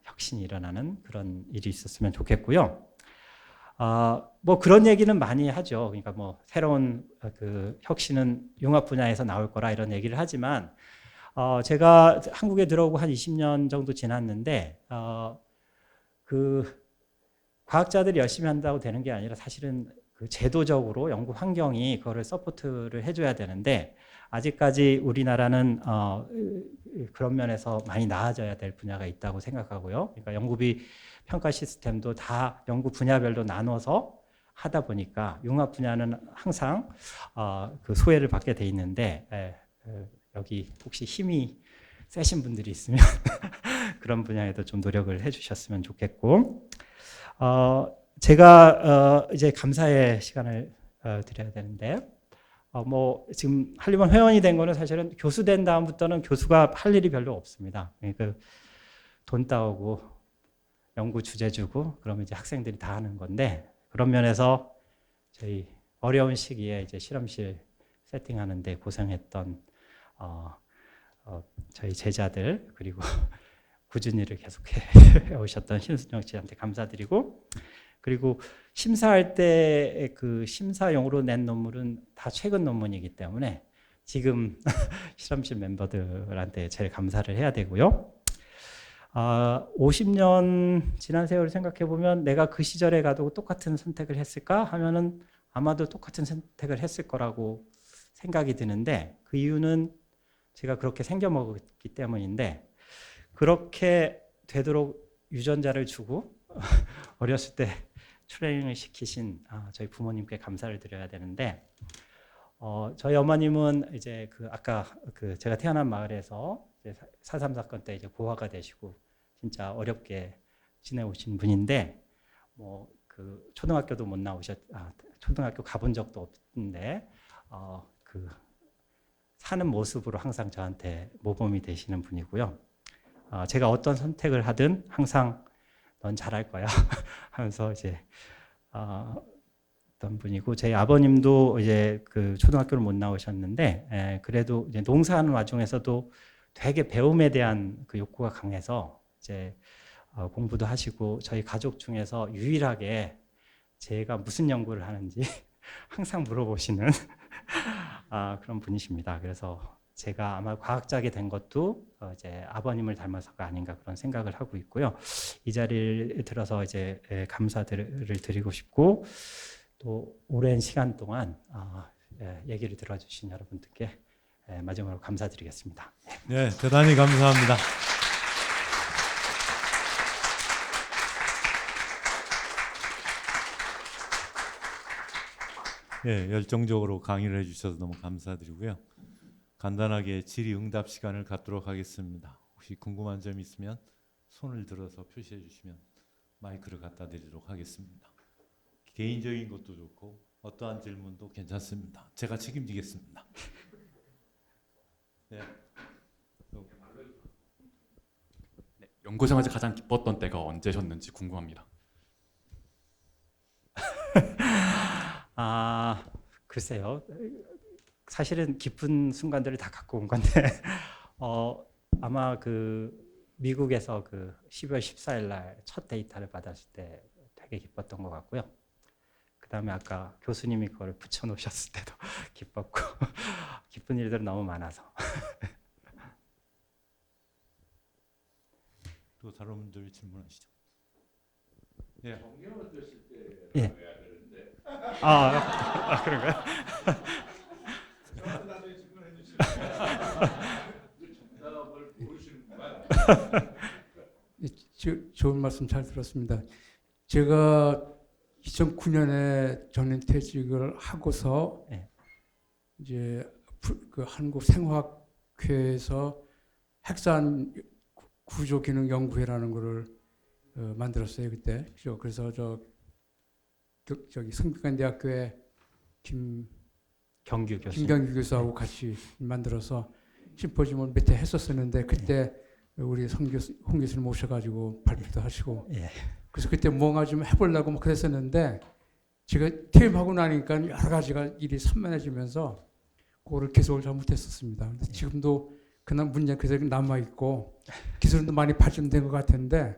혁신이 일어나는 그런 일이 있었으면 좋겠고요. 뭐 그런 얘기는 많이 하죠. 그러니까 뭐 새로운 그 혁신은 융합 분야에서 나올 거라 이런 얘기를 하지만 제가 한국에 들어오고 한 20년 정도 지났는데 그 과학자들이 열심히 한다고 되는 게 아니라 사실은 그 제도적으로 연구 환경이 그거를 서포트를 해줘야 되는데 아직까지 우리나라는 그런 면에서 많이 나아져야 될 분야가 있다고 생각하고요. 그러니까 연구비 평가 시스템도 다 연구 분야별로 나눠서 하다 보니까 융합 분야는 항상 그 소외를 받게 돼 있는데 여기 혹시 힘이 세신 분들이 있으면 그런 분야에도 좀 노력을 해주셨으면 좋겠고 제가 이제 감사의 시간을 드려야 되는데 뭐 지금 한림원 회원이 된 거는 사실은 교수 된 다음부터는 교수가 할 일이 별로 없습니다. 그러니까 돈 따오고 연구 주제 주고 그러면 이제 학생들이 다 하는 건데 그런 면에서 저희 어려운 시기에 이제 실험실 세팅하는데 고생했던 저희 제자들 그리고 꾸준히 일을 계속해 오셨던 신순영 씨한테 감사드리고 그리고 심사할 때 그 심사용으로 낸 논문은 다 최근 논문이기 때문에 지금 실험실 멤버들한테 제일 감사를 해야 되고요. 50년 지난 세월을 생각해 보면 내가 그 시절에 가도 똑같은 선택을 했을까 하면은 아마도 똑같은 선택을 했을 거라고 생각이 드는데 그 이유는 제가 그렇게 생겨먹었기 때문인데 그렇게 되도록 유전자를 주고 어렸을 때 트레이닝을 시키신 저희 부모님께 감사를 드려야 되는데 저희 어머님은 이제 그 아까 그 제가 태어난 마을에서 4.3 사건 때 이제 고아가 되시고 진짜 어렵게 지내오신 분인데 뭐 그 초등학교도 못 초등학교 가본 적도 없는데 그 사는 모습으로 항상 저한테 모범이 되시는 분이고요. 제가 어떤 선택을 하든 항상 넌 잘할 거야 하면서 이제 어떤 분이고 제 아버님도 이제 그 초등학교를 못 나오셨는데 그래도 이제 농사하는 와중에서도 되게 배움에 대한 그 욕구가 강해서 이제 공부도 하시고 저희 가족 중에서 유일하게 제가 무슨 연구를 하는지 항상 물어보시는 그런 분이십니다. 그래서 제가 아마 과학자게 된 것도 이제 아버님을 닮아서가 아닌가 그런 생각을 하고 있고요. 이 자리를 들어서 이제 감사를 드리고 싶고 또 오랜 시간 동안 얘기를 들어주신 여러분들께 마지막으로 감사드리겠습니다. 네, 대단히 감사합니다. 예, 열정적으로 강의를 해주셔서 너무 감사드리고요. 간단하게 질의응답 시간을 갖도록 하겠습니다. 혹시 궁금한 점 있으면 손을 들어서 표시해 주시면 마이크를 갖다 드리도록 하겠습니다. 개인적인 것도 좋고 어떠한 질문도 괜찮습니다. 제가 책임지겠습니다. 네. 네, 연구생활에서 가장 기뻤던 때가 언제셨는지 궁금합니다. 글쎄요. 사실은 기쁜 순간들을 다 갖고 온 건데 아마 그 미국에서 그 12월 14일 날 첫 데이터를 받았을 때 되게 기뻤던 것 같고요. 그 다음에 아까 교수님이 그걸 붙여놓으셨을 때도 기뻤고 기쁜 일들은 너무 많아서. 또 다른 분들 질문하시죠. 예. 정경을 드실 때 예. 해야 되는데. 그런가요? 저한테 나중에 질문해 주시면 정답을 모르시는구만. 좋은 말씀 잘 들었습니다. 제가 2009년에 정년퇴직을 하고서 네. 이제 그 한국생화학회에서 핵산 구조기능연구회라는 거를 만들었어요 그때. 그래서 저기 성균관대학교에 경규 교수. 김경규 교수하고 같이 만들어서 심포지엄을 몇 해 했었었는데 그때 우리 홍 교수님 모셔가지고 발표도 하시고 예. 그래서 그때 뭔가 좀 해보려고 막 그랬었는데 제가 퇴임하고 나니까 여러 가지가 일이 산만해지면서 그거를 계속을 잘못했었습니다. 근데 지금도 그날 문제 그대로 남아있고 기술도 많이 발전된 것 같은데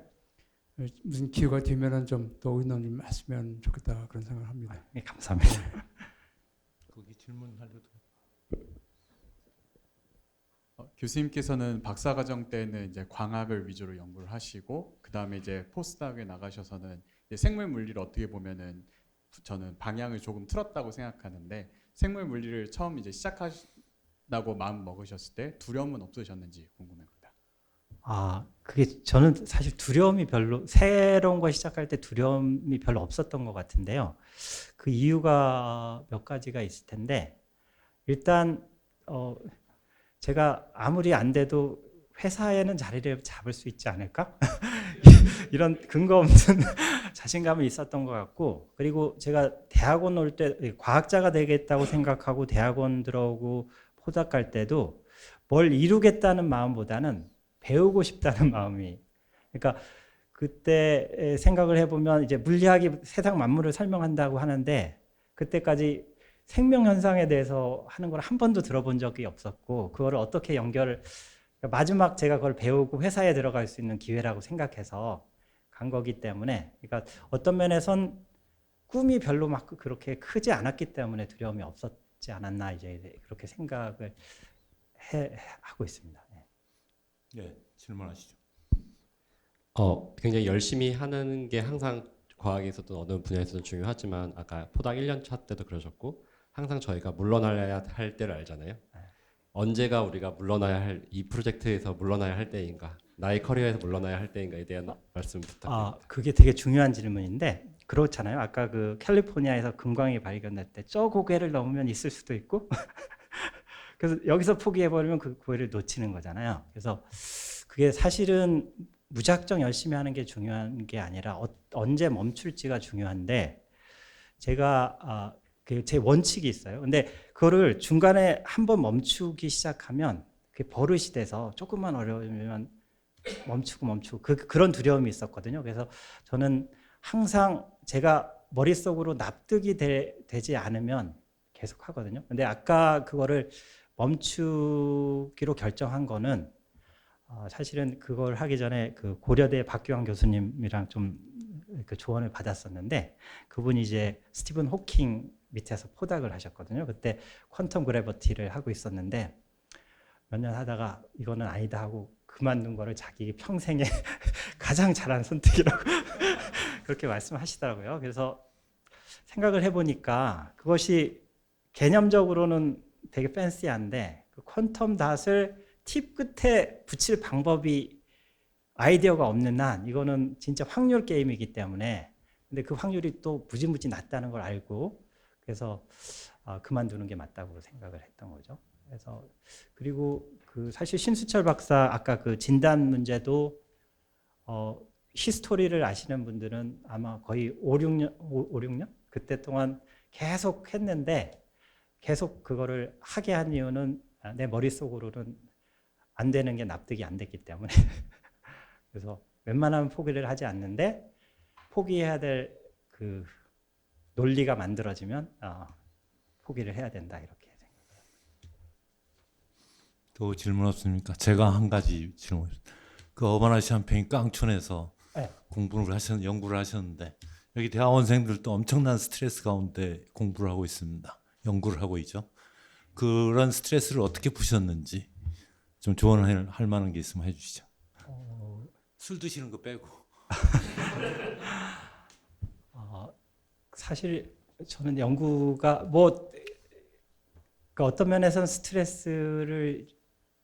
무슨 기회가 되면은 좀 더 의논 좀 했으면 좋겠다 그런 생각을 합니다. 예, 감사합니다. 거기 질문하려도 교수님께서는 박사과정 때는 이제 광학을 위주로 연구를 하시고 그 다음에 이제 포스닥에 나가셔서는 이제 생물 물리를 어떻게 보면은 저는 방향을 조금 틀었다고 생각하는데 생물 물리를 처음 이제 시작하다고 마음 먹으셨을 때 두려움은 없으셨는지 궁금합니다. 그게 저는 사실 두려움이 별로 새로운 거 시작할 때 두려움이 별로 없었던 것 같은데요. 그 이유가 몇 가지가 있을 텐데 일단 제가 아무리 안 돼도 회사에는 자리를 잡을 수 있지 않을까? 이런 근거 없는 자신감이 있었던 것 같고 그리고 제가 대학원 올 때 과학자가 되겠다고 생각하고 대학원 들어오고 포닥 갈 때도 뭘 이루겠다는 마음보다는 배우고 싶다는 마음이 그러니까 그때 생각을 해보면 이제 물리학이 세상 만물을 설명한다고 하는데 그때까지 생명 현상에 대해서 하는 걸 한 번도 들어본 적이 없었고 그거를 어떻게 마지막 제가 그걸 배우고 회사에 들어갈 수 있는 기회라고 생각해서 간 거기 때문에 그러니까 어떤 면에선 꿈이 별로 막 그렇게 크지 않았기 때문에 두려움이 없었지 않았나 이제 그렇게 생각을 하고 있습니다. 예, 질문하시죠. 굉장히 열심히 하는 게 항상 과학에서도 어느 분야에서도 중요하지만 아까 포닥 1년 차 때도 그러셨고 항상 저희가 물러나야 할 때를 알잖아요. 언제가 우리가 물러나야 할 이 프로젝트에서 물러나야 할 때인가 나의 커리어에서 물러나야 할 때인가에 대한 말씀 부탁드립니다. 그게 되게 중요한 질문인데 그렇잖아요. 아까 그 캘리포니아에서 금광이 발견될 때 저 고개를 넘으면 있을 수도 있고 그래서 여기서 포기해버리면 그 고개를 놓치는 거잖아요. 그래서 그게 사실은 무작정 열심히 하는 게 중요한 게 아니라 언제 멈출지가 중요한데 제가 제 원칙이 있어요. 근데 그거를 중간에 한번 멈추기 시작하면 그게 버릇이 돼서 조금만 어려우면 멈추고 그런 두려움이 있었거든요. 그래서 저는 항상 제가 머릿속으로 납득이 되지 않으면 계속 하거든요. 근데 아까 그거를 멈추기로 결정한 거는 사실은 그걸 하기 전에 그 고려대 박규환 교수님이랑 좀 그 조언을 받았었는데 그분이 이제 스티븐 호킹 밑에서 포닥을 하셨거든요. 그때 퀀텀 그래비티를 하고 있었는데 몇 년 하다가 이거는 아니다 하고 그만둔 거를 자기 평생에 가장 잘한 선택이라고 그렇게 말씀하시더라고요. 그래서 생각을 해보니까 그것이 개념적으로는 되게 팬시한데 그 퀀텀 닷을 팁 끝에 붙일 방법이 아이디어가 없는 한 이거는 진짜 확률 게임이기 때문에 근데 그 확률이 또 무지무지 낮다는 걸 알고 그래서 그만두는 게 맞다고 생각을 했던 거죠. 그래서 그리고 그 사실 신수철 박사 아까 그 진단 문제도 히스토리를 아시는 분들은 아마 거의 5, 6년 그때 동안 계속 했는데 계속 그거를 하게 한 이유는 내 머릿속으로는 안 되는 게 납득이 안 됐기 때문에 그래서 웬만하면 포기를 하지 않는데 포기해야 될 그 논리가 만들어지면 포기를 해야 된다 이렇게 생각해요. 또 질문 없습니까? 제가 한 가지 질문. 그 어바나 샴페인 깡촌에서 네. 연구를 하셨는데 여기 대학원생들도 엄청난 스트레스 가운데 공부를 하고 있습니다. 연구를 하고 있죠. 그런 스트레스를 어떻게 푸셨는지 좀 조언을 할 만한 게 있으면 해주시죠. 술 드시는 거 빼고. 사실 저는 연구가 뭐 그러니까 어떤 면에서는 스트레스를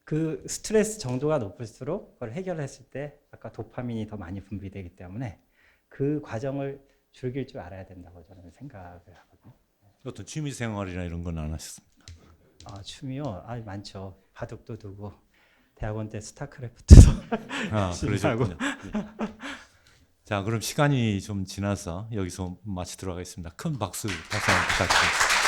그 스트레스 정도가 높을수록 그걸 해결했을 때 아까 도파민이 더 많이 분비되기 때문에 그 과정을 즐길 줄 알아야 된다고 저는 생각을 하거든요. 어떤 취미 생활이나 이런 건 안 하셨습니까? 아, 취미요? 아, 많죠. 바둑도 두고 대학원 때 스타크래프트도 아, 신나고. 그러셨군요. 자, 그럼 시간이 좀 지나서 여기서 마치도록 하겠습니다. 큰 박수 다시 한번 부탁드립니다.